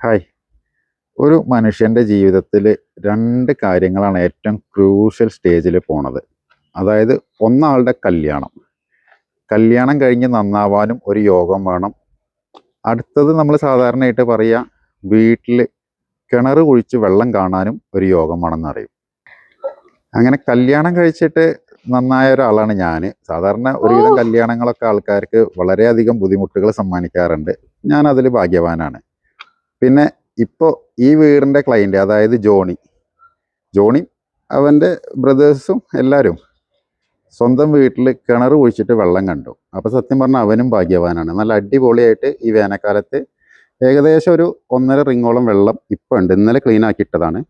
Hi. ഒരു മനുഷ്യൻ്റെ ജീവിതത്തിൽ രണ്ട് കാര്യങ്ങളാണ് ഏറ്റവും ക്രൂഷ്യൽ സ്റ്റേജിൽ പോണത്. അതായത് ഒന്നാളുടെ കല്യാണം. കല്യാണം കഴിഞ്ഞ് നന്നാവാനും ഒരു യോഗം വേണം. അടുത്തത് നമ്മൾ സാധാരണയായിട്ട് പറയുക വീട്ടിൽ കിണർ കുഴിച്ച് വെള്ളം കാണാനും ഒരു യോഗം വേണമെന്ന് അറിയും. അങ്ങനെ കല്യാണം കഴിച്ചിട്ട് നന്നായ ഒരാളാണ് ഞാൻ. സാധാരണ ഒരുവിധം കല്യാണങ്ങളൊക്കെ ആൾക്കാർക്ക് വളരെയധികം ബുദ്ധിമുട്ടുകൾ സമ്മാനിക്കാറുണ്ട്. ഞാൻ അതിൽ ഭാഗ്യവാനാണ്. പിന്നെ ഇപ്പോൾ ഈ വീടിൻ്റെ ക്ലയൻറ്റ്, അതായത് ജോണി അവൻ്റെ ബ്രദേഴ്സും എല്ലാവരും സ്വന്തം വീട്ടിൽ കിണർ കുഴിച്ചിട്ട് വെള്ളം കണ്ടു. അപ്പോൾ സത്യം പറഞ്ഞാൽ അവനും ഭാഗ്യവാനാണ്. നല്ല അടിപൊളിയായിട്ട് ഈ വേനൽക്കാലത്ത് ഏകദേശം ഒരു 1.5 റിങ്ങോളം വെള്ളം ഇപ്പം ഉണ്ട്. ഇന്നലെ ക്ലീൻ ആക്കിയിട്ടതാണ്.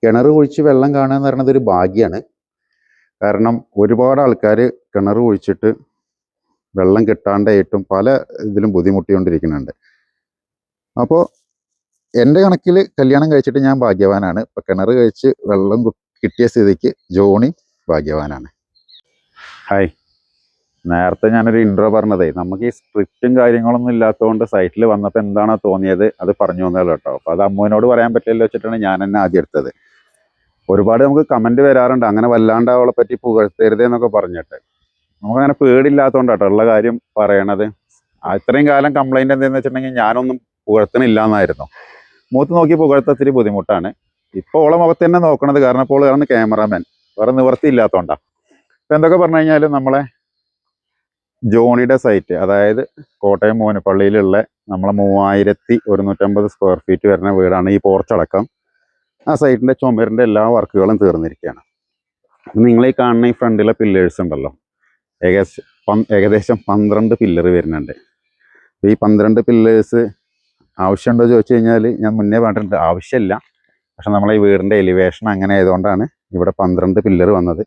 കിണർ കുഴിച്ച് വെള്ളം കാണുക എന്ന് പറയുന്നത് ഒരു ഭാഗ്യമാണ്. കാരണം ഒരുപാട് ആൾക്കാർ കിണർ കുഴിച്ചിട്ട് വെള്ളം കിട്ടാണ്ടായിട്ടും പല ഇതിലും ബുദ്ധിമുട്ടിക്കൊണ്ടിരിക്കുന്നുണ്ട്. അപ്പോൾ എൻ്റെ കണക്കിൽ കല്യാണം കഴിച്ചിട്ട് ഞാൻ ഭാഗ്യവാനാണ്. ഇപ്പം കിണർ കഴിച്ച് വെള്ളം കിട്ടിയ സ്ഥിതിക്ക് ജോണി ഭാഗ്യവാനാണ്. ഹായ്. നേരത്തെ ഞാനൊരു ഇൻട്രോ പറഞ്ഞതേ, നമുക്ക് ഈ സ്ക്രിപ്റ്റും കാര്യങ്ങളൊന്നും ഇല്ലാത്തതുകൊണ്ട് സൈറ്റിൽ വന്നപ്പോൾ എന്താണോ തോന്നിയത് അത് പറഞ്ഞു തന്നല്ലോ കേട്ടോ. അപ്പോൾ അത് അമ്മുവിനോട് പറയാൻ പറ്റില്ലല്ലോ വെച്ചിട്ടാണ് ഞാൻ തന്നെ ആദ്യം എടുത്തത്. ഒരുപാട് നമുക്ക് കമൻറ്റ് വരാറുണ്ട്, അങ്ങനെ വല്ലാണ്ട് അവളെ പറ്റി പുകഴ്ത്തരുത് എന്നൊക്കെ പറഞ്ഞിട്ട്. നമുക്കങ്ങനെ പേടിയില്ലാത്തതുകൊണ്ടാട്ടോ ഉള്ള കാര്യം പറയണത്. ഇത്രയും കാലം കംപ്ലൈൻറ്റ് എന്തെന്ന് വെച്ചിട്ടുണ്ടെങ്കിൽ ഞാനൊന്നും പുകഴ്ത്തണില്ല എന്നായിരുന്നു. മൂത്ത് നോക്കി പുകഴ്ത്ത ഇത്തിരി ബുദ്ധിമുട്ടാണ്. ഇപ്പോൾ ഓളെ മുഖത്ത് തന്നെ നോക്കണത്, കാരണം ഇപ്പോൾ ഓളാണ് ക്യാമറാമാൻ, വേറെ നിവൃത്തി ഇല്ലാത്തതുകൊണ്ടാണ്. ഇപ്പം എന്തൊക്കെ പറഞ്ഞു കഴിഞ്ഞാലും നമ്മളെ ജോണിയുടെ സൈറ്റ്, അതായത് കോട്ടയം മോനപ്പള്ളിയിലുള്ള നമ്മളെ 3150 സ്ക്വയർ ഫീറ്റ് വരുന്ന വീടാണ്. ഈ പോർച്ചടക്കം ആ സൈറ്റിൻ്റെ ചുമരിൻ്റെ എല്ലാ വർക്കുകളും തീർന്നിരിക്കുകയാണ്. നിങ്ങൾ ഈ കാണുന്ന ഈ ഫ്രണ്ടിലെ പില്ലേഴ്സ് ഉണ്ടല്ലോ, ഏകദേശം 12 പില്ലർ വരുന്നുണ്ട്. ഈ 12 പില്ലേഴ്സ് ആവശ്യമുണ്ടോ ചോദിച്ചു കഴിഞ്ഞാൽ ഞാൻ മുന്നേ പറഞ്ഞിട്ടുണ്ട്, ആവശ്യമില്ല. പക്ഷെ നമ്മളെ ഈ വീടിൻ്റെ എലിവേഷൻ അങ്ങനെ ആയതുകൊണ്ടാണ് ഇവിടെ 12 പില്ലർ വന്നത്.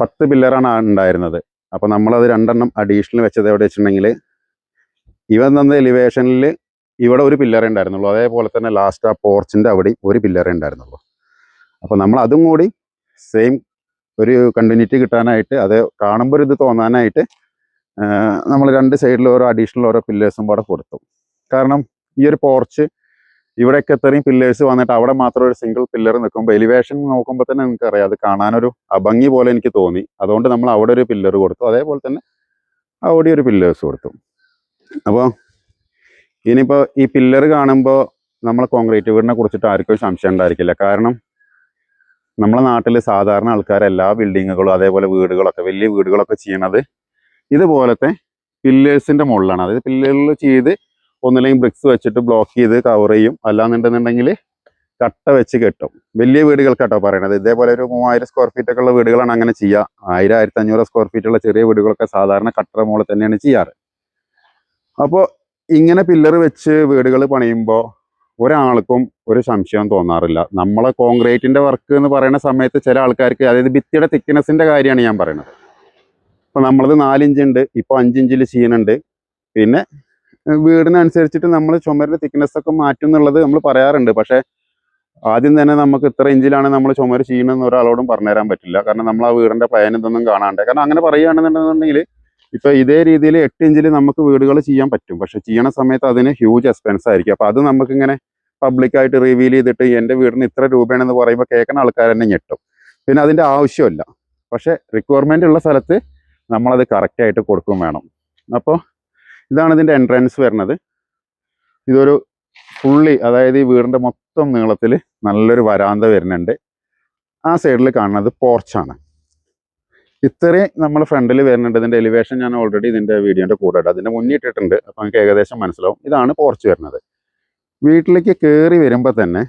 10 പില്ലറാണ് ഉണ്ടായിരുന്നത്. അപ്പോൾ നമ്മളത് 2 അഡീഷണൽ വെച്ചത് എവിടെ വെച്ചിട്ടുണ്ടെങ്കിൽ, ഇവ തന്ന എലിവേഷനിൽ ഇവിടെ ഒരു പില്ലറേ ഉണ്ടായിരുന്നുള്ളൂ. അതേപോലെ തന്നെ ലാസ്റ്റ് ആ പോർച്ചിൻ്റെ അവിടെ ഒരു പില്ലറേ ഉണ്ടായിരുന്നുള്ളൂ. അപ്പോൾ നമ്മൾ അതും കൂടി സെയിം ഒരു കണ്ടിന്യൂറ്റി കിട്ടാനായിട്ട്, അത് കാണുമ്പോൾ ഒരു ഇത് തോന്നാനായിട്ട് നമ്മൾ 2 സൈഡിൽ ഓരോ അഡീഷണൽ ഓരോ പില്ലേഴ്സും കൂടെ കൊടുത്തു. കാരണം ഈ ഒരു പോർച്ച് ഇവിടെയൊക്കെ ഇത്രയും പില്ലേഴ്സ് വന്നിട്ട് അവിടെ മാത്രം ഒരു സിംഗിൾ പില്ലർ നിൽക്കുമ്പോൾ എലിവേഷൻ നോക്കുമ്പോൾ തന്നെ നിങ്ങൾക്കറിയാം, അത് കാണാനൊരു അഭംഗി പോലെ എനിക്ക് തോന്നി. അതുകൊണ്ട് നമ്മൾ അവിടെ ഒരു പില്ലർ കൊടുത്തു, അതേപോലെ തന്നെ അവിടെ ഒരു പില്ലേഴ്സ് കൊടുത്തു. അപ്പോൾ ഇനിയിപ്പോൾ ഈ പില്ലർ കാണുമ്പോൾ നമ്മൾ കോൺക്രീറ്റ് വീടിനെ കുറിച്ചിട്ട് ആർക്കും സംശയം ഉണ്ടായിരിക്കില്ല. കാരണം നമ്മളെ നാട്ടിൽ സാധാരണ ആൾക്കാർ എല്ലാ ബിൽഡിങ്ങുകളും അതേപോലെ വീടുകളൊക്കെ വലിയ വീടുകളൊക്കെ ചെയ്യണത് ഇതുപോലത്തെ പില്ലേഴ്സിൻ്റെ മുകളിലാണ്. അതായത് പില്ലേഴ്സിൽ ചെയ്ത് ഒന്നില്ലെങ്കിൽ ബ്രിക്സ് വെച്ചിട്ട് ബ്ലോക്ക് ചെയ്ത് കവർ ചെയ്യും, അല്ലാന്നുണ്ടെന്നുണ്ടെങ്കിൽ കട്ട വെച്ച് കെട്ടും. വലിയ വീടുകൾക്കാട്ടോ പറയണത്. ഇതേപോലെ ഒരു 3000 സ്ക്വയർ ഫീറ്റ് ഒക്കെ ഉള്ള വീടുകളാണ് അങ്ങനെ ചെയ്യുക. 1000-1500 സ്ക്വയർ ഫീറ്റ് ഉള്ള ചെറിയ വീടുകളൊക്കെ സാധാരണ കട്ടറ മുകളിൽ തന്നെയാണ് ചെയ്യാറ്. അപ്പോൾ ഇങ്ങനെ പില്ലർ വെച്ച് വീടുകൾ പണിയുമ്പോൾ ഒരാൾക്കും ഒരു സംശയം തോന്നാറില്ല. നമ്മളെ കോൺക്രീറ്റിൻ്റെ വർക്ക് എന്ന് പറയുന്ന സമയത്ത് ചില ആൾക്കാർക്ക്, അതായത് ഭിത്തിയുടെ തിക്നെസ്സിൻ്റെ കാര്യമാണ് ഞാൻ പറയുന്നത്. ഇപ്പോൾ നമ്മളത് 4 ഇഞ്ച് ഉണ്ട്, ഇപ്പോൾ 5 ഇഞ്ചിൽ ചെയ്യുന്നുണ്ട്. പിന്നെ വീടിനനുസരിച്ചിട്ട് നമ്മൾ ചുമരിൻ്റെ തിക്നെസ് ഒക്കെ മാറ്റും എന്നുള്ളത് നമ്മൾ പറയാറുണ്ട്. പക്ഷേ ആദ്യം തന്നെ നമുക്ക് ഇത്ര ഇഞ്ചിലാണ് നമ്മൾ ചുമര് ചെയ്യണമെന്ന് ഒരാളോടും പറഞ്ഞുതരാൻ പറ്റില്ല. കാരണം നമ്മൾ ആ വീടിൻ്റെ പ്ലാൻ ഇതൊന്നും കാണാണ്ട്. കാരണം അങ്ങനെ പറയുകയാണെന്നുണ്ടെന്നുണ്ടെങ്കിൽ ഇപ്പോൾ ഇതേ രീതിയിൽ 8 ഇഞ്ചിൽ നമുക്ക് വീടുകൾ ചെയ്യാൻ പറ്റും. പക്ഷെ ചെയ്യണ സമയത്ത് അതിന് ഹ്യൂജ് എക്സ്പെൻസ് ആയിരിക്കും. അപ്പോൾ അത് നമുക്കിങ്ങനെ പബ്ലിക്കായിട്ട് റിവീൽ ചെയ്തിട്ട് എൻ്റെ വീടിന് ഇത്ര രൂപയാണെന്ന് പറയുമ്പോൾ കേൾക്കുന്ന ആൾക്കാർ തന്നെ ഞെട്ടും. പിന്നെ അതിൻ്റെ ആവശ്യമില്ല. പക്ഷേ റിക്വയർമെൻ്റ് ഉള്ള സ്ഥലത്ത് നമ്മളത് കറക്റ്റായിട്ട് കൊടുക്കും വേണം. അപ്പോൾ ഇതാണ് ഇതിൻ്റെ എൻട്രൻസ് വരുന്നത്. ഇതൊരു ഫുള്ളി, അതായത് ഈ വീടിൻ്റെ മൊത്തം നീളത്തിൽ നല്ലൊരു വരാന്ത വരുന്നുണ്ട്. ആ സൈഡിൽ കാണുന്നത് പോർച്ചാണ്. ഇത്രയും നമ്മൾ ഫ്രണ്ടിൽ വരുന്നുണ്ട്. ഇതിൻ്റെ എലിവേഷൻ ഞാൻ ഓൾറെഡി ഇതിൻ്റെ വീഡിയോൻ്റെ കൂടെ ഇട്ട് അതിൻ്റെ മുന്നിൽ ഇട്ടിട്ടുണ്ട്. അപ്പോൾ നമുക്ക് ഏകദേശം മനസ്സിലാവും. ഇതാണ് പോർച്ച് വരുന്നത്. വീട്ടിലേക്ക് കയറി വരുമ്പോൾ തന്നെ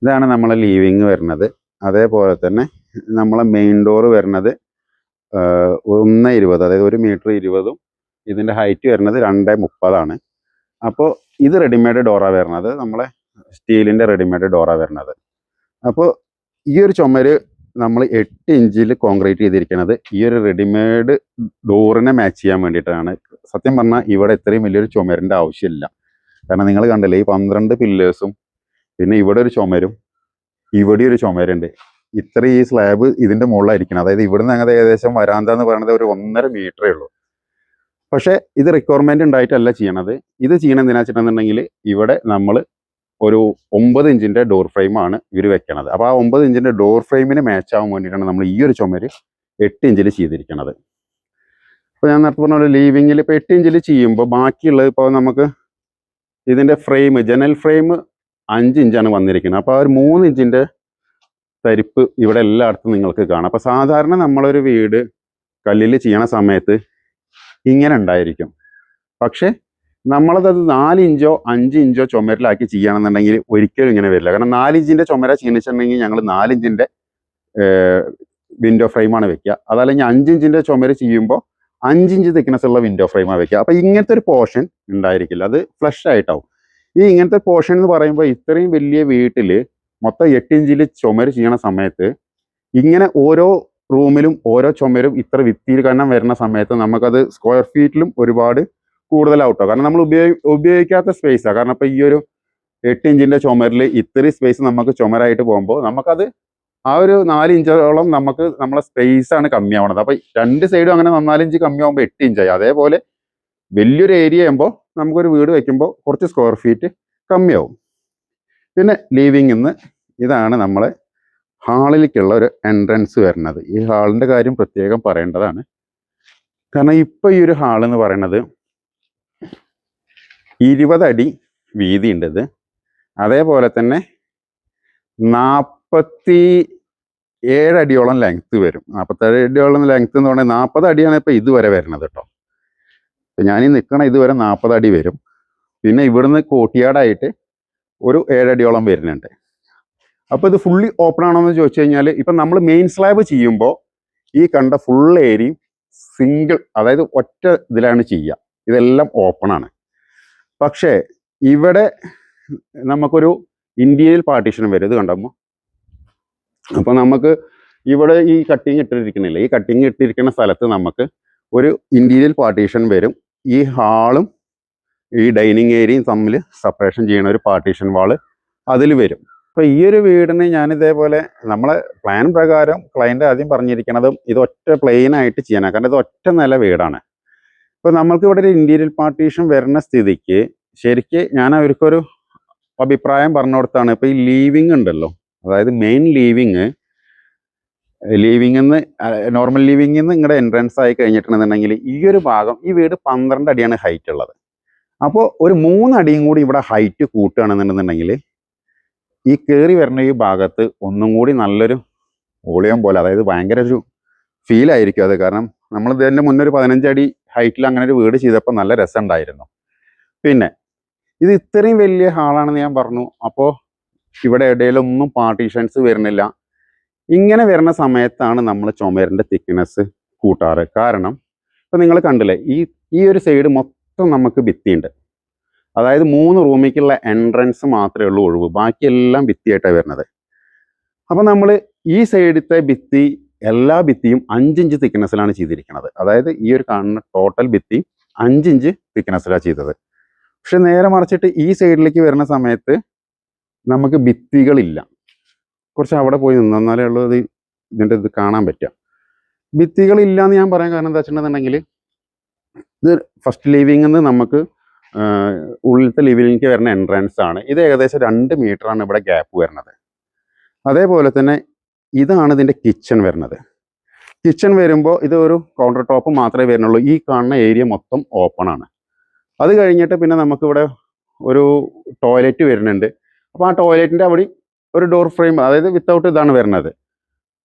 ഇതാണ് നമ്മളെ ലീവിങ് വരുന്നത്. അതേപോലെ തന്നെ നമ്മളെ മെയിൻ ഡോറ് വരുന്നത് 1.20, അതായത് 1 മീറ്റർ 20. ഇതിൻ്റെ ഹൈറ്റ് വരുന്നത് 2.30. അപ്പോൾ ഇത് റെഡിമെയ്ഡ് ഡോറാണ് വരുന്നത്, നമ്മളെ സ്റ്റീലിൻ്റെ റെഡിമെയ്ഡ് ഡോറാണ് വരുന്നത്. അപ്പോൾ ഈ ഒരു ചുമര് നമ്മൾ 8 ഇഞ്ചിൽ കോൺക്രീറ്റ് ചെയ്തിരിക്കുന്നത് ഈ ഒരു റെഡിമെയ്ഡ് ഡോറിനെ മാച്ച് ചെയ്യാൻ വേണ്ടിയിട്ടാണ്. സത്യം പറഞ്ഞാൽ ഇവിടെ ഇത്രയും വലിയൊരു ചുമരിൻ്റെ ആവശ്യമില്ല. കാരണം നിങ്ങൾ കണ്ടില്ലേ, ഈ 12 പില്ലേഴ്സും പിന്നെ ഇവിടെ ഒരു ചുമരും ഇവിടെ ഒരു ചുമരുണ്ട്. ഇത്രയും ഈ സ്ലാബ് ഇതിൻ്റെ മുകളിലായിരിക്കണം. അതായത് ഇവിടുന്ന് അങ്ങനെ ഏകദേശം വരാന്ത എന്ന് പറയുന്നത് ഒരു 1.5 മീറ്ററേ ഉള്ളൂ. പക്ഷേ ഇത് റിക്വയർമെൻറ്റ് ഉണ്ടായിട്ടല്ല ചെയ്യണത്. ഇത് ചെയ്യണത് എന്തിനാ വെച്ചിട്ടുണ്ടെന്നുണ്ടെങ്കിൽ ഇവിടെ നമ്മൾ ഒരു 9 ഇഞ്ചിൻ്റെ ഡോർ ഫ്രെയിമാണ് ഇവർ വെക്കണത്. അപ്പോൾ ആ 9 ഇഞ്ചിൻ്റെ ഡോർ ഫ്രെയിമിന് മാച്ച് ആവാൻ വേണ്ടിയിട്ടാണ് നമ്മൾ ഈ ഒരു ചുമര് 8 ഇഞ്ചിൽ ചെയ്തിരിക്കുന്നത്. ഇപ്പോൾ ഞാൻ നേരത്തെ പറഞ്ഞ പോലെ ലീവിങ്ങിൽ ഇപ്പോൾ 8 ഇഞ്ചിൽ ചെയ്യുമ്പോൾ ബാക്കിയുള്ളത് ഇപ്പോൾ നമുക്ക് ഇതിൻ്റെ ഫ്രെയിം ജനൽ ഫ്രെയിം 5 ഇഞ്ചാണ് വന്നിരിക്കുന്നത്. അപ്പോൾ ആ ഒരു 3 ഇഞ്ചിൻ്റെ തരിപ്പ് ഇവിടെ എല്ലായിടത്തും നിങ്ങൾക്ക് കാണാം. അപ്പോൾ സാധാരണ നമ്മളൊരു വീട് കല്ലിൽ ചെയ്യണ സമയത്ത് ഇങ്ങനെ ഉണ്ടായിരിക്കും. പക്ഷേ നമ്മളത് 4 ഇഞ്ചോ 5 ഇഞ്ചോ ചുമരിലാക്കി ചെയ്യുകയാണെന്നുണ്ടെങ്കിൽ ഒരിക്കലും ഇങ്ങനെ വരില്ല. കാരണം 4 ഇഞ്ചിൻ്റെ ചുമര ചെയ്യുന്നിട്ടുണ്ടെങ്കിൽ ഞങ്ങൾ 4 ഇഞ്ചിൻ്റെ വിൻഡോ ഫ്രെയിമാണ് വെക്കുക. അതല്ലെങ്കിൽ 5 ഇഞ്ചിൻ്റെ ചുമര് ചെയ്യുമ്പോൾ 5 ഇഞ്ച് തിക്നെസ് ഉള്ള വിൻഡോ ഫ്രെയിമാണ് വെക്കുക. അപ്പോൾ ഇങ്ങനത്തെ ഒരു പോർഷൻ ഉണ്ടായിരിക്കില്ല, അത് ഫ്ലഷ് ആയിട്ടാവും. ഈ ഇങ്ങനത്തെ പോർഷൻ എന്ന് പറയുമ്പോൾ ഇത്രയും വലിയ വീട്ടിൽ മൊത്തം 8 ഇഞ്ചിൽ ചുമര് ചെയ്യണ സമയത്ത് ഇങ്ങനെ ഓരോ റൂമിലും ഓരോ ചുമരും ഇത്ര വിത്തിയിൽ കണ്ണം വരുന്ന സമയത്ത് നമുക്കത് സ്ക്വയർ ഫീറ്റിലും ഒരുപാട് കൂടുതലാവട്ടോ. കാരണം നമ്മൾ ഉപയോഗിക്കാത്ത സ്പേസാണ്. കാരണം ഇപ്പോൾ ഈ ഒരു 8 ഇഞ്ചിൻ്റെ ചുമരിൽ ഇത്രയും സ്പേസ് നമുക്ക് ചുമരായിട്ട് പോകുമ്പോൾ നമുക്കത് ആ ഒരു 4 ഇഞ്ചോളം നമുക്ക് നമ്മളെ സ്പേസാണ് കമ്മിയാവണത്. അപ്പോൾ 2 സൈഡും അങ്ങനെ 4 ഇഞ്ച് കമ്മിയാവുമ്പോൾ 8 ഇഞ്ചായി. അതേപോലെ വലിയൊരു ഏരിയ ആകുമ്പോൾ നമുക്കൊരു വീട് വയ്ക്കുമ്പോൾ കുറച്ച് സ്ക്വയർ ഫീറ്റ് കമ്മിയാവും. പിന്നെ ലീവിംഗ് നിന്ന് ഇതാണ് നമ്മളെ ഹാളിലേക്കുള്ള ഒരു എൻട്രൻസ് വരുന്നത്. ഈ ഹാളിൻ്റെ കാര്യം പ്രത്യേകം പറയേണ്ടതാണ്. കാരണം ഇപ്പോൾ ഈ ഒരു ഹാൾ എന്ന് പറയുന്നത് 20 അടി വീതി ഉണ്ട്. ഇത് അതേപോലെ തന്നെ 47 അടിയോളം ലെങ്ത്ത് വരും. 47 അടിയോളം ലെങ്ത്ത് എന്ന് പറഞ്ഞാൽ 40 അടിയാണ് ഇപ്പോൾ ഇതുവരെ വരുന്നത് കേട്ടോ. ഇപ്പം ഞാനീ നിൽക്കണ ഇതുവരെ 40 അടി വരും. പിന്നെ ഇവിടുന്ന് കോട്ടിയാടായിട്ട് ഒരു 7 അടിയോളം വരുന്നുണ്ട്. അപ്പോൾ ഇത് ഫുള്ളി ഓപ്പൺ ആണോ എന്ന് ചോദിച്ചു കഴിഞ്ഞാൽ ഇപ്പം നമ്മൾ മെയിൻ സ്ലാബ് ചെയ്യുമ്പോൾ ഈ കണ്ട ഫുൾ ഏരിയയും സിംഗിൾ, അതായത് ഒറ്റ ഇതിലാണ് ചെയ്യുക. ഇതെല്ലാം ഓപ്പൺ ആണ്. പക്ഷേ ഇവിടെ നമുക്കൊരു ഇന്റീരിയൽ പാർട്ടീഷൻ വരും. ഇത് കണ്ടപ്പോൾ അപ്പോൾ നമുക്ക് ഇവിടെ ഈ കട്ടിങ് ഇട്ടിരിക്കുന്നില്ല, ഈ കട്ടിങ് ഇട്ടിരിക്കുന്ന സ്ഥലത്ത് നമുക്ക് ഒരു ഇന്റീരിയൽ പാർട്ടീഷൻ വരും. ഈ ഹാളും ഈ ഡൈനിങ് ഏരിയയും തമ്മിൽ സെപ്പറേഷൻ ചെയ്യുന്ന ഒരു പാർട്ടീഷൻ വാള് അതിൽ വരും. അപ്പോൾ ഈ ഒരു വീടിന് ഞാനിതേപോലെ നമ്മളെ പ്ലാൻ പ്രകാരം ക്ലയൻറ്റ് ആദ്യം പറഞ്ഞിരിക്കുന്നതും ഇത് ഒറ്റ പ്ലെയിൻ ആയിട്ട് ചെയ്യാനാണ്. കാരണം ഇത് ഒറ്റ നില വീടാണ്. ഇപ്പോൾ നമ്മൾക്ക് ഇവിടെ ഒരു ഇന്റീരിയൽ പാർട്ടീഷൻ വരുന്ന സ്ഥിതിക്ക് ശരിക്ക് ഞാൻ അവർക്കൊരു അഭിപ്രായം പറഞ്ഞു കൊടുത്താണ്. ഇപ്പോൾ ഈ ലീവിങ് ഉണ്ടല്ലോ, അതായത് മെയിൻ ലീവിങ് നിന്ന് നോർമൽ ലീവിങ്ങിൽ നിന്ന് ഇങ്ങടെ എൻട്രൻസ് ആയി കഴിഞ്ഞിട്ടുണ്ടെന്നുണ്ടെങ്കിൽ ഈ ഒരു ഭാഗം, ഈ വീട് 12 അടിയാണ് ഹൈറ്റ് ഉള്ളത്. അപ്പോൾ ഒരു 3 അടിയും കൂടി ഇവിടെ ഹൈറ്റ് കൂട്ടുകയാണെന്നുണ്ടെന്നുണ്ടെങ്കിൽ ഈ കയറി വരുന്ന ഈ ഭാഗത്ത് ഒന്നും കൂടി നല്ലൊരു വോളിയം പോലെ, അതായത് ഭയങ്കര ഒരു ഫീലായിരിക്കും അത്. കാരണം നമ്മൾ ഇതിൻ്റെ മുന്നേ ഒരു 15 അടി ഹൈറ്റിൽ അങ്ങനെ ഒരു വീട് ചെയ്തപ്പോൾ നല്ല രസമുണ്ടായിരുന്നു. പിന്നെ ഇത് ഇത്രയും വലിയ ഹാളാണെന്ന് ഞാൻ പറഞ്ഞു. അപ്പോൾ ഇവിടെ ഇടയിലൊന്നും പാർട്ടീഷൻസ് വരുന്നില്ല. ഇങ്ങനെ വരുന്ന സമയത്താണ് നമ്മൾ ചുമരിൻ്റെ തിക്നെസ് കൂട്ടാറ്. കാരണം ഇപ്പം നിങ്ങൾ കണ്ടില്ലേ, ഈ ഒരു സൈഡ് മൊത്തം നമുക്ക് ഭിത്തിയുണ്ട്. അതായത് 3 റൂമിലേക്കുള്ള എൻട്രൻസ് മാത്രമേ ഉള്ളൂ ഒഴിവ്, ബാക്കിയെല്ലാം ഭിത്തിയായിട്ടാണ് വരുന്നത്. അപ്പോൾ നമ്മൾ ഈ സൈഡിലത്തെ ഭിത്തി, എല്ലാ ഭിത്തിയും 5 ഇഞ്ച് തിക്നെസ്സിലാണ് ചെയ്തിരിക്കുന്നത്. അതായത് ഈ ഒരു കാണുന്ന ടോട്ടൽ ഭിത്തി 5 ഇഞ്ച് തിക്നെസ്സിലാണ് ചെയ്തത്. പക്ഷെ നേരെ മറിച്ചിട്ട് ഈ സൈഡിലേക്ക് വരുന്ന സമയത്ത് നമുക്ക് ഭിത്തികളില്ല. കുറച്ച് അവിടെ പോയി നിന്നാലേ ഉള്ളത് ഇതിൻ്റെ ഇത് കാണാൻ പറ്റുക. ഭിത്തികളില്ല എന്ന് ഞാൻ പറയാൻ കാരണം എന്താ വെച്ചിട്ടുണ്ടെന്നുണ്ടെങ്കിൽ ഇത് ഫസ്റ്റ് ലിവിംഗിൽ നിന്ന് നമുക്ക് ഉള്ളിലത്തെ ലിവിംഗിലേക്ക് വരുന്ന എൻട്രൻസ് ആണ്. ഇത് ഏകദേശം 2 മീറ്ററാണ് ഇവിടെ ഗ്യാപ്പ് വരുന്നത്. അതേപോലെ തന്നെ ഇതാണ് ഇതിൻ്റെ കിച്ചൺ വരുന്നത്. കിച്ചൺ വരുമ്പോൾ ഇത് ഒരു കൗണ്ടർ ടോപ്പ് മാത്രമേ വരുന്നുള്ളൂ. ഈ കാണുന്ന ഏരിയ മൊത്തം ഓപ്പൺ ആണ്. അത് കഴിഞ്ഞിട്ട് പിന്നെ നമുക്കിവിടെ ഒരു ടോയ്ലറ്റ് വരുന്നുണ്ട്. അപ്പോൾ ആ ടോയ്ലറ്റിൻ്റെ അവിടെ ഒരു ഡോർ ഫ്രെയിം, അതായത് വിത്തൗട്ട് ഇതാണ് വരുന്നത്.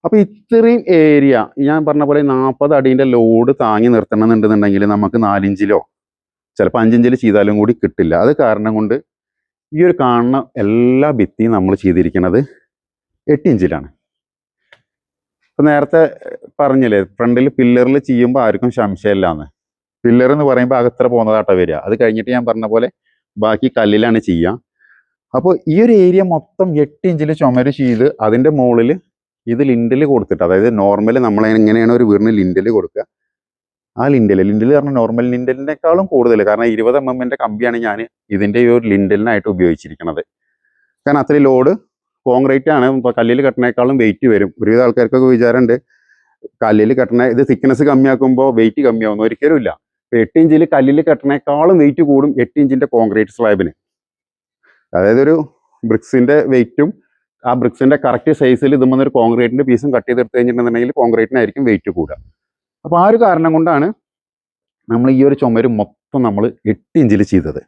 അപ്പോൾ ഇത്രയും ഏരിയ ഞാൻ പറഞ്ഞ പോലെ 40 അടീൻ്റെ ലോഡ് താങ്ങി നിർത്തണമെന്നുണ്ടെന്നുണ്ടെങ്കിൽ നമുക്ക് 4 ഇഞ്ചിലോ ചിലപ്പോൾ 5 ഇഞ്ചിൽ ചെയ്താലും കൂടി കിട്ടില്ല. അത് കാരണം കൊണ്ട് ഈ ഒരു കാണുന്ന എല്ലാ ഭിത്തിയും നമ്മൾ ചെയ്തിരിക്കുന്നത് 8 ഇഞ്ചിലാണ്. ഇപ്പം നേരത്തെ പറഞ്ഞില്ലേ, ഫ്രണ്ടിൽ പില്ലറിൽ ചെയ്യുമ്പോൾ ആർക്കും സംശയമില്ലാന്ന്. പില്ലർ എന്ന് പറയുമ്പോൾ അകത്ര പോകുന്നതാട്ടോ വരിക. അത് കഴിഞ്ഞിട്ട് ഞാൻ പറഞ്ഞ പോലെ ബാക്കി കല്ലിലാണ് ചെയ്യുക. അപ്പോൾ ഈ ഒരു ഏരിയ മൊത്തം 8 ഇഞ്ചിൽ ചുമര് ചെയ്ത് അതിൻ്റെ മുകളിൽ ഇത് ലിൻഡൽ കൊടുത്തിട്ട്, അതായത് നോർമൽ നമ്മൾ എങ്ങനെയാണ് ഒരു വീടിന് ലിൻഡൽ കൊടുക്കുക, ആ ലിൻഡൽ പറഞ്ഞാൽ നോർമൽ ലിൻഡലിനേക്കാളും കൂടുതൽ, കാരണം 20 mm കമ്പിയാണ് ഞാൻ ഇതിൻ്റെ ഈ ഒരു ലിൻഡലിനായിട്ട് ഉപയോഗിച്ചിരിക്കുന്നത്. കാരണം അത്രയും ലോഡ് കോൺക്രീറ്റ് ആണ്. ഇപ്പോൾ കല്ലിൽ കെട്ടണേക്കാളും വെയിറ്റ് വരും. ഒരുവിധ ആൾക്കാർക്കൊക്കെ വിചാരമുണ്ട് കല്ലിൽ കെട്ടണ ഇത് തിക്നെസ് കമ്മിയാക്കുമ്പോൾ വെയിറ്റ് കമ്മിയാവുന്നു. ഒരിക്കലും ഇല്ല. ഇപ്പോൾ 8 ഇഞ്ചിൽ കല്ലിൽ കെട്ടണേക്കാളും വെയിറ്റ് കൂടും 8 ഇഞ്ചിൻ്റെ കോൺക്രീറ്റ് സ്ലാബിന്. അതായത് ഒരു ബ്രിക്സിൻ്റെ വെയിറ്റും ആ ബ്രിക്സിൻ്റെ കറക്റ്റ് സൈസിൽ ഇതുമ്പോൾ ഒരു കോൺക്രീറ്റിൻ്റെ പീസും കട്ട് ചെയ്തെടുത്ത് കഴിഞ്ഞിട്ടുണ്ടെന്നുണ്ടെങ്കിൽ കോൺക്രീറ്റിനായിരിക്കും വെയിറ്റ് കൂടുക. അപ്പോൾ ആ ഒരു കാരണം കൊണ്ടാണ് നമ്മൾ ഈ ഒരു ചുമര് മൊത്തം നമ്മൾ 8 ഇഞ്ചിൽ ചെയ്തത്.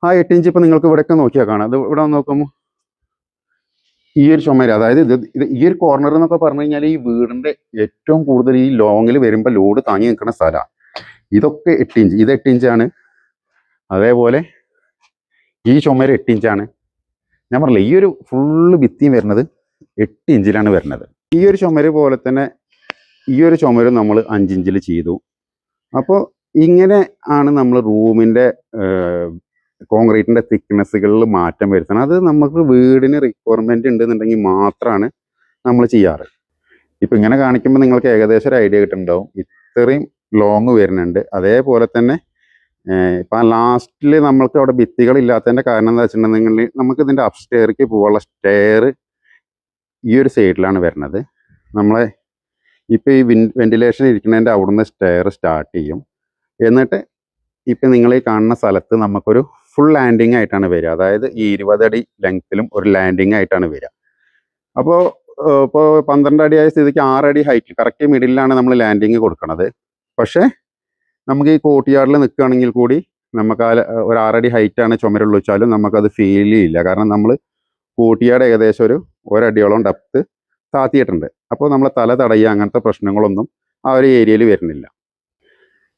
ആ 8 ഇഞ്ച് ഇപ്പോൾ നിങ്ങൾക്ക് ഇവിടെയൊക്കെ നോക്കിയാൽ കാണാം. അത് ഇവിടെ നോക്കുമ്പോൾ ഈ ഒരു ചുമര്, അതായത് ഇത് ഈ ഒരു കോർണർ എന്നൊക്കെ പറഞ്ഞു കഴിഞ്ഞാൽ ഈ വീടിൻ്റെ ഏറ്റവും കൂടുതൽ ഈ ലോങ്ങിൽ വരുമ്പോൾ ലോഡ് താങ്ങി നിൽക്കുന്ന സ്ഥലമാണ്. ഇതൊക്കെ 8 ഇഞ്ച്, ഇത് 8 ഇഞ്ചാണ്. അതേപോലെ ഈ ചുമര് 8 ഇഞ്ചാണ്. ഞാൻ പറഞ്ഞില്ല, ഈ ഒരു ഫുള്ള് ഭിത്തിയും വരുന്നത് 8 ഇഞ്ചിലാണ് വരുന്നത്. ഈ ഒരു ചുമര് പോലെ തന്നെ ഈ ഒരു ചുമര് നമ്മൾ 5 ഇഞ്ചിൽ ചെയ്തു. അപ്പോൾ ഇങ്ങനെ ആണ് നമ്മൾ റൂമിൻ്റെ കോൺക്രീറ്റിൻ്റെ തിക്നെസ്സുകളിൽ മാറ്റം വരുത്തണം. അത് നമുക്ക് വീടിന് റിക്വയർമെൻറ്റ് ഉണ്ടെന്നുണ്ടെങ്കിൽ മാത്രമാണ് നമ്മൾ ചെയ്യാറ്. ഇപ്പം ഇങ്ങനെ കാണിക്കുമ്പോൾ നിങ്ങൾക്ക് ഏകദേശം ഒരു ഐഡിയ കിട്ടുന്നുണ്ടാവും. ഇത്രയും ലോങ് വരുന്നുണ്ട്. അതേപോലെ തന്നെ ഇപ്പം ലാസ്റ്റിൽ നമ്മൾക്ക് അവിടെ ഭിത്തികളില്ലാത്തതിൻ്റെ കാരണം എന്താ വെച്ചിട്ടുണ്ടെങ്കിൽ നമുക്ക് ഇതിൻ്റെ അപ്സ്റ്റെയർക്ക് പോകാനുള്ള സ്റ്റെയർ ഈ ഒരു സൈഡിലാണ് വരുന്നത്. നമ്മളെ ഇപ്പോൾ ഈ വെന്റിലേഷൻ ഇരിക്കുന്നതിൻ്റെ അവിടുന്ന് സ്റ്റെയർ സ്റ്റാർട്ട് ചെയ്യും. എന്നിട്ട് ഇപ്പം നിങ്ങൾ ഈ കാണുന്ന സ്ഥലത്ത് നമുക്കൊരു ഫുൾ ലാൻഡിങ് ആയിട്ടാണ് വരിക. അതായത് ഈ 20 അടി ലെങ്ത്തിലും ഒരു ലാൻഡിങ് ആയിട്ടാണ് വരിക. അപ്പോൾ ഇപ്പോൾ 12 അടി ആയ സ്ഥിതിക്ക് 6 അടി ഹൈറ്റ് കറക്റ്റ് മിഡിലാണ് നമ്മൾ ലാൻഡിങ് കൊടുക്കുന്നത്. പക്ഷേ നമുക്ക് ഈ കോർട്ട്യാർഡിൽ നിൽക്കുകയാണെങ്കിൽ കൂടി നമുക്ക് ആ ഒരു 6 അടി ഹൈറ്റാണ് ചുമരുള്ള വെച്ചാലും നമുക്കത് ഫീൽ ചെയ്യില്ല. കാരണം നമ്മൾ കോർട്ട്യാർഡ് ഏകദേശം ഒരു ഒരടിയോളം ഡെപ്ത് താത്തിയിട്ടുണ്ട്. അപ്പോൾ നമ്മൾ തല തടയുക അങ്ങനത്തെ പ്രശ്നങ്ങളൊന്നും ആ ഒരു ഏരിയയിൽ വരുന്നില്ല.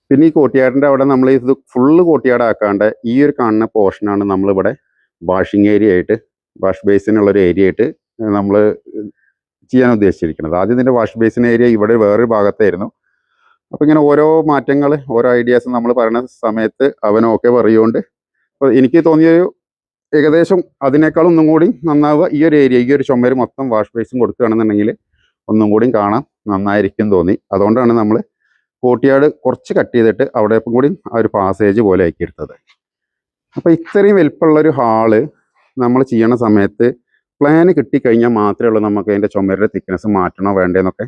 പിന്നെ ഈ കോർട്ട്യാർഡിൻ്റെ അവിടെ നമ്മൾ ഇത് ഫുള്ള് കോർട്ട്യാർഡ് ആക്കാണ്ട് ഈ ഒരു കാണുന്ന പോർഷനാണ് നമ്മളിവിടെ വാഷിംഗ് ഏരിയ ആയിട്ട്, വാഷ് ബേസിനുള്ളൊരു ഏരിയ ആയിട്ട് നമ്മൾ ചെയ്യാൻ ഉദ്ദേശിച്ചിരിക്കുന്നത്. ആദ്യം ഇതിൻ്റെ വാഷ് ബേസിൻ ഏരിയ ഇവിടെ വേറൊരു ഭാഗത്തായിരുന്നു. അപ്പോൾ ഇങ്ങനെ ഓരോ മാറ്റങ്ങൾ, ഓരോ ഐഡിയാസ് നമ്മൾ പറയുന്ന സമയത്ത് അവനൊക്കെ പറയുകൊണ്ട് അപ്പോൾ എനിക്ക് തോന്നിയൊരു ഏകദേശം അതിനേക്കാൾ ഒന്നും കൂടി നന്നാവുക ഈ ഒരു ഏരിയ, ഈ ഒരു ചുമര് മൊത്തം വാഷ് ബേസും കൊടുക്കുകയാണെന്നുണ്ടെങ്കിൽ ഒന്നും കൂടി കാണാൻ നന്നായിരിക്കും തോന്നി. അതുകൊണ്ടാണ് നമ്മൾ കോർട്ട്യാർഡ് കുറച്ച് കട്ട് ചെയ്തിട്ട് അവിടെ കൂടി ആ ഒരു പാസേജ് പോലെ ആക്കിയെടുത്തത്. അപ്പോൾ ഇത്രയും വലിപ്പമുള്ളൊരു ഹാള് നമ്മൾ ചെയ്യണ സമയത്ത് പ്ലാന് കിട്ടിക്കഴിഞ്ഞാൽ മാത്രമേ ഉള്ളൂ നമുക്ക് അതിൻ്റെ ചുമരുടെ തിക്നെസ് മാറ്റണോ വേണ്ടതെന്നൊക്കെ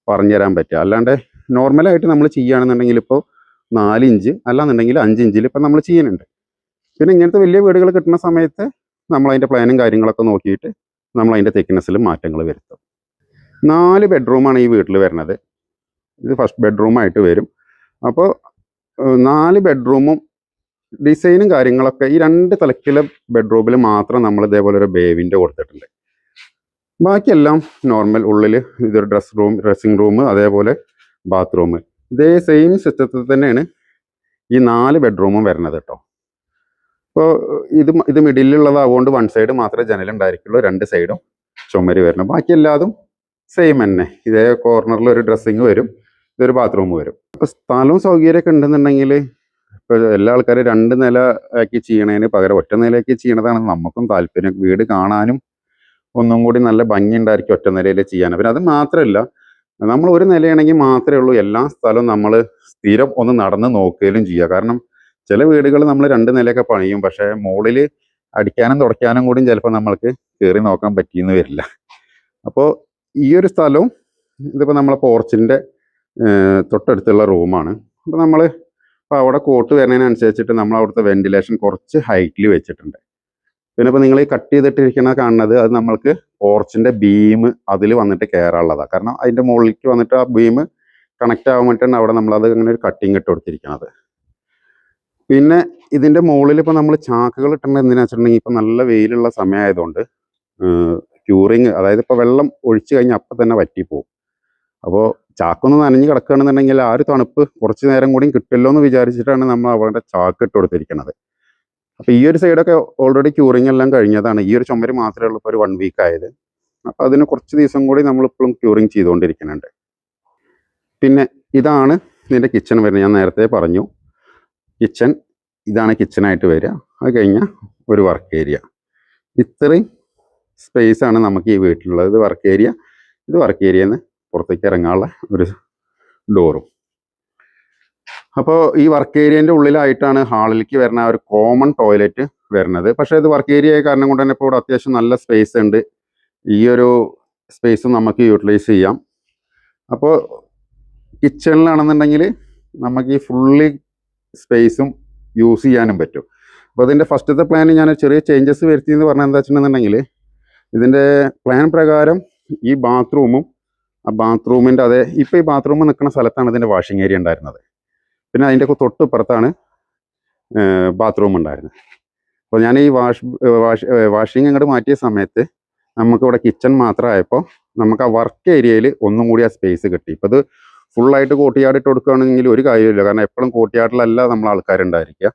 പറഞ്ഞു തരാൻ പറ്റുക. അല്ലാണ്ട് നോർമലായിട്ട് നമ്മൾ ചെയ്യുകയാണെന്നുണ്ടെങ്കിൽ ഇപ്പോൾ 4 ഇഞ്ച് അല്ലാന്നുണ്ടെങ്കിൽ 5 ഇഞ്ചിൽ ഇപ്പം നമ്മൾ ചെയ്യുന്നുണ്ട്. പിന്നെ ഇങ്ങനത്തെ വലിയ വീടുകൾ കിട്ടുന്ന സമയത്ത് നമ്മൾ അതിൻ്റെ പ്ലാനും കാര്യങ്ങളൊക്കെ നോക്കിയിട്ട് നമ്മൾ അതിൻ്റെ തിക്നെസ്സിൽ മാറ്റങ്ങൾ വരുത്തും. 4 ബെഡ്റൂമാണ് ഈ വീട്ടിൽ വരുന്നത്. ഇത് ഫസ്റ്റ് ബെഡ്റൂമായിട്ട് വരും. അപ്പോൾ 4 ബെഡ്റൂമും ഡിസൈനും കാര്യങ്ങളൊക്കെ ഈ 2 തലക്കിലെ ബെഡ്റൂമിൽ മാത്രം നമ്മൾ ഇതേപോലെ ഒരു ബേ വിൻഡോ കൊടുത്തിട്ടുണ്ട്. ബാക്കിയെല്ലാം നോർമൽ ഉള്ളിൽ ഇതൊരു ഡ്രസ്സിങ് റൂം അതേപോലെ ബാത്റൂം ഇതേ സെയിം സിസ്റ്റത്തിൽ തന്നെയാണ് ഈ 4 ബെഡ്റൂമും വരുന്നത് കേട്ടോ. അപ്പോൾ ഇത് മിഡിലുള്ളതാവുകൊണ്ട് 1 സൈഡ് മാത്രമേ ജനലുണ്ടായിരിക്കുള്ളൂ, 2 സൈഡും ചുമര് വരണം. ബാക്കി എല്ലാതും സെയിം തന്നെ. ഇതേ കോർണറിൽ ഒരു ഡ്രസ്സിങ് വരും, ഇതൊരു ബാത്റൂം വരും. അപ്പോൾ സ്ഥലവും സൗകര്യമൊക്കെ ഉണ്ടെന്നുണ്ടെങ്കിൽ ഇപ്പോൾ എല്ലാ ആൾക്കാരും 2 നില ആക്കി ചെയ്യണതിന് പകരം ഒറ്റ നിലയാക്കി ചെയ്യണതാണ് നമുക്കും താല്പര്യം. വീട് കാണാനും ഒന്നും കൂടി നല്ല ഭംഗി ഉണ്ടായിരിക്കും ഒറ്റ നിലയിൽ ചെയ്യാൻ. പിന്നെ അത് മാത്രമല്ല, നമ്മൾ ഒരു നിലയാണെങ്കിൽ മാത്രമേ ഉള്ളൂ എല്ലാ സ്ഥലവും നമ്മൾ സ്ഥിരം ഒന്ന് നടന്ന് നോക്കുകയും ചെയ്യുക. കാരണം ചില വീടുകൾ നമ്മൾ 2 നിലയൊക്കെ പണിയും, പക്ഷേ മുകളിൽ അടിക്കാനും തുടയ്ക്കാനും കൂടിയും ചിലപ്പോൾ നമ്മൾക്ക് കയറി നോക്കാൻ പറ്റിയെന്ന് വരില്ല. അപ്പോൾ ഈ ഒരു സ്ഥലവും ഇതിപ്പോൾ നമ്മളെ പോർച്ചിൻ്റെ തൊട്ടടുത്തുള്ള റൂമാണ്. അപ്പോൾ നമ്മൾ ഇപ്പോൾ അവിടെ കോട്ട് വരുന്നതിനനുസരിച്ചിട്ട് നമ്മൾ അവിടുത്തെ വെന്റിലേഷൻ കുറച്ച് ഹൈറ്റിൽ വെച്ചിട്ടുണ്ട്. പിന്നെ ഇപ്പോൾ നിങ്ങൾ ഈ കട്ട് ചെയ്തിട്ടിരിക്കുന്ന കാണുന്നത് അത് നമ്മൾക്ക് പോർച്ചിൻ്റെ ബീം അതിൽ വന്നിട്ട് കയറാനുള്ളതാണ്. കാരണം അതിൻ്റെ മുകളിലേക്ക് വന്നിട്ട് ആ ബീം കണക്റ്റ് ആവാൻ വേണ്ടിയിട്ടാണ് അവിടെ നമ്മളത് അങ്ങനെ ഒരു കട്ടിങ് ഇട്ട് കൊടുത്തിരിക്കുന്നത്. പിന്നെ ഇതിൻ്റെ മുകളിൽ ഇപ്പോൾ നമ്മൾ ചാക്കുകൾ ഇട്ടേണ്ടത് എന്തിനാ വെച്ചിട്ടുണ്ടെങ്കിൽ ഇപ്പോൾ നല്ല വെയിലുള്ള സമയമായതുകൊണ്ട് ക്യൂറിങ്, അതായത് ഇപ്പോൾ വെള്ളം ഒഴിച്ചു കഴിഞ്ഞാൽ അപ്പം തന്നെ വറ്റിപ്പോവും. അപ്പോൾ ചാക്കൊന്ന് നനഞ്ഞ് കിടക്കുകയാണെന്നുണ്ടെങ്കിൽ ആ ഒരു തണുപ്പ് കുറച്ച് നേരം കൂടി കിട്ടുമല്ലോ എന്ന് വിചാരിച്ചിട്ടാണ് നമ്മൾ അവിടെ ചാക്ക് ഇട്ട് കൊടുത്തിരിക്കുന്നത്. അപ്പോൾ ഈ ഒരു സൈഡൊക്കെ ഓൾറെഡി ക്യൂറിങ് എല്ലാം കഴിഞ്ഞതാണ്. ഈ ഒരു ചുമര് മാത്രമേ ഉള്ളൂ ഇപ്പോൾ ഒരു 1 വീക്ക് ആയത്. അപ്പോൾ അതിന് കുറച്ച് ദിവസം കൂടി നമ്മളിപ്പോഴും ക്യൂറിങ് ചെയ്തുകൊണ്ടിരിക്കുന്നുണ്ട്. പിന്നെ ഇതാണ് ഇതിൻ്റെ കിച്ചൺ വരുന്നത്. ഞാൻ നേരത്തെ പറഞ്ഞു കിച്ചൺ ഇതാണ് കിച്ചണായിട്ട് വരിക. അത് കഴിഞ്ഞാൽ ഒരു വർക്ക് ഏരിയ. ഇത്രയും സ്പേസാണ് നമുക്ക് ഈ വീട്ടിലുള്ളത്. ഇത് വർക്ക് ഏരിയ, ഇത് വർക്ക് ഏരിയയിൽ നിന്ന് പുറത്തേക്ക് ഇറങ്ങാനുള്ള ഒരു ഡോറും. അപ്പോൾ ഈ വർക്ക് ഏരിയേൻ്റെ ഉള്ളിലായിട്ടാണ് ഹാളിലേക്ക് വരുന്ന ഒരു കോമൺ ടോയ്ലറ്റ് വരുന്നത്. പക്ഷേ ഇത് വർക്ക് ഏരിയ ആയ കാരണം കൊണ്ട് തന്നെ ഇപ്പോൾ ഇവിടെ അത്യാവശ്യം നല്ല സ്പേസ് ഉണ്ട്. ഈ ഒരു സ്പേസും നമുക്ക് യൂട്ടിലൈസ് ചെയ്യാം. അപ്പോൾ കിച്ചണിലാണെന്നുണ്ടെങ്കിൽ നമുക്ക് ഈ ഫുള്ളി സ്പേസും യൂസ് ചെയ്യാനും പറ്റും. അപ്പോൾ അതിൻ്റെ ഫസ്റ്റത്തെ പ്ലാൻ ഞാൻ ചെറിയ ചേഞ്ചസ് വരുത്തി എന്ന് പറഞ്ഞാൽ എന്താ വെച്ചിട്ടുണ്ടെന്നുണ്ടെങ്കിൽ, ഇതിൻ്റെ പ്ലാൻ പ്രകാരം ഈ ബാത്റൂമും ആ ബാത്റൂമിൻ്റെ അതേ ഇപ്പോൾ ഈ ബാത്റൂം നിൽക്കുന്ന സ്ഥലത്താണ് ഇതിൻ്റെ വാഷിംഗ് ഏരിയ ഉണ്ടായിരുന്നത്. പിന്നെ അതിൻ്റെ തൊട്ടിപ്പുറത്താണ് ബാത്റൂം ഉണ്ടായിരുന്നത്. അപ്പോൾ ഞാൻ ഈ വാഷിംഗ് അങ്ങോട്ട് മാറ്റിയ സമയത്ത് നമുക്കിവിടെ കിച്ചൺ മാത്രമായപ്പോൾ നമുക്ക് ആ വർക്ക് ഏരിയയിൽ ഒന്നും കൂടി ആ സ്പേസ് കിട്ടി. ഇപ്പോൾ ഇത് ഫുള്ളായിട്ട് കോട്ടിയാട് ഇട്ട് കൊടുക്കുകയാണെങ്കിൽ ഒരു കാര്യമില്ല. കാരണം എപ്പോഴും കോട്ടിയാടിലല്ല നമ്മൾ ആൾക്കാരുണ്ടായിരിക്കുക.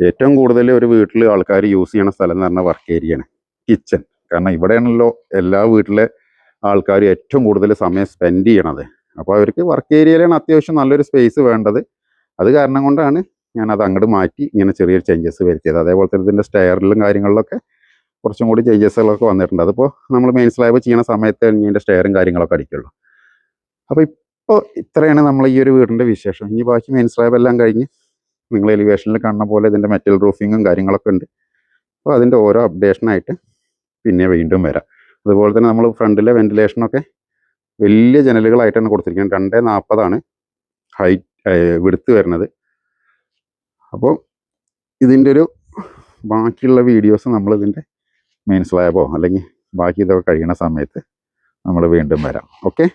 ഏറ്റവും കൂടുതൽ ഒരു വീട്ടിൽ ആൾക്കാർ യൂസ് ചെയ്യണ സ്ഥലം എന്ന് പറഞ്ഞാൽ വർക്ക് ഏരിയയാണ്, കിച്ചൺ. കാരണം ഇവിടെയാണല്ലോ എല്ലാ വീട്ടിലെ ആൾക്കാരും ഏറ്റവും കൂടുതൽ സമയം സ്പെൻഡ് ചെയ്യണത്. അപ്പോൾ അവർക്ക് വർക്ക് ഏരിയയിലാണ് അത്യാവശ്യം നല്ലൊരു സ്പേസ് വേണ്ടത്. അത് കാരണം കൊണ്ടാണ് ഞാനത് അങ്ങോട്ട് മാറ്റി ഇങ്ങനെ ചെറിയൊരു ചേഞ്ചസ് വരുത്തിയത്. അതേപോലെ തന്നെ ഇതിൻ്റെ സ്റ്റെയറിലും കാര്യങ്ങളിലൊക്കെ കുറച്ചും കൂടി ചേഞ്ചസുകളൊക്കെ വന്നിട്ടുണ്ട്. അതിപ്പോൾ നമ്മൾ മെയിൻ സ്ലാബ് ചെയ്യുന്ന സമയത്ത് ഇതിൻ്റെ സ്റ്റെയറും കാര്യങ്ങളൊക്കെ അടിക്കുള്ളൂ. അപ്പോൾ ഇപ്പോൾ ഇത്രയാണ് നമ്മൾ ഈ ഒരു വീടിൻ്റെ വിശേഷം. ഇനി ബാക്കി മെയിൻ സ്ലാബ് എല്ലാം കഴിഞ്ഞ് നിങ്ങൾ എലിവേഷനിൽ കാണുന്ന പോലെ ഇതിൻ്റെ മെറ്റൽ റൂഫിങ്ങും കാര്യങ്ങളൊക്കെ ഉണ്ട്. അപ്പോൾ അതിൻ്റെ ഓരോ അപ്ഡേഷനായിട്ട് പിന്നെ വീണ്ടും വരാം. അതുപോലെ തന്നെ നമ്മൾ ഫ്രണ്ടിലെ വെന്റിലേഷനൊക്കെ വലിയ ജനലുകളായിട്ടാണ് കൊടുത്തിരിക്കുന്നത്. 240 ഹൈറ്റ് വിടുത്ത് വരുന്നത്. അപ്പോൾ ഇതിൻ്റെ ഒരു ബാക്കിയുള്ള വീഡിയോസ് നമ്മളിതിൻ്റെ മെയിൻ സ്ലാബോ അല്ലെങ്കിൽ ബാക്കി ഇതൊക്കെ കഴിയുന്ന സമയത്ത് നമ്മൾ വീണ്ടും വരാം. ഓക്കെ.